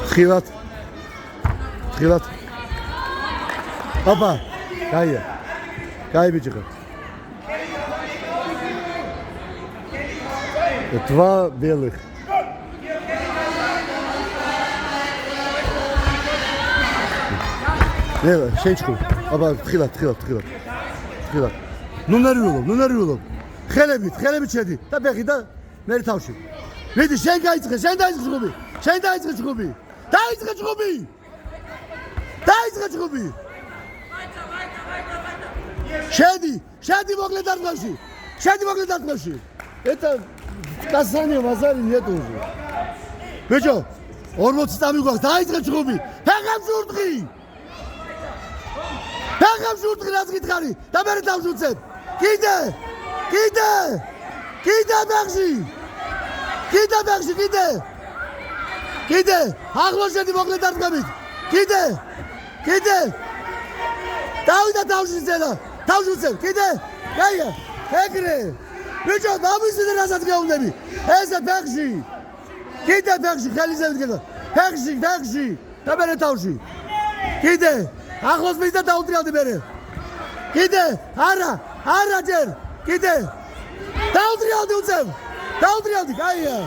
თხილად. აბა, გაია. გაი ბიჭო. Два белых. Нела, შენჩქო. აბა, თხილად. ნუ ნერვიულობ. ხელებით შედი და ბეხი და მე თავში. მიდი, შენ გაიწყე, შენ დაიწყე ჯგუფი. დაიწყე ჯგუფი. შედი მოკლე დარტყმაში. Это კასანიო მაზარი ნეტო. ბიჭო, 40 წამი გვაქვს, დაიწყე ჯგუფი. ფეხებს ურტყი რაც გითხარი და მე თავს უწევ. კიდე ბეხში. კიდე ახლოს შედი მოკლე დარტყმებით. კიდე დავიდა თავში ზედა. თავში უწევ. კიდე გაია. ეგრე. ბიჭო, დამისვიდე რასაც გეუბნები. ესე ფეხში. კიდე ხელიზე ვდგება. ფეხში და მე თავში. კიდე ახლოს მის და დაუტრიალდი მე. კიდე არა ჯერ. კიდე დაუტრიალდი უწევ. გაია.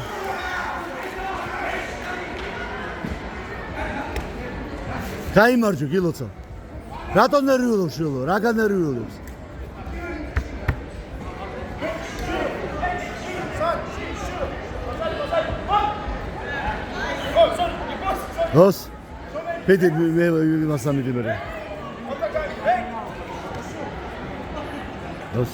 გაიმარჯვე გილოცა. რატომ ნერვიულობს შვილო? რა განერვიულობს? Os. Pedi me masam idi mere. Os.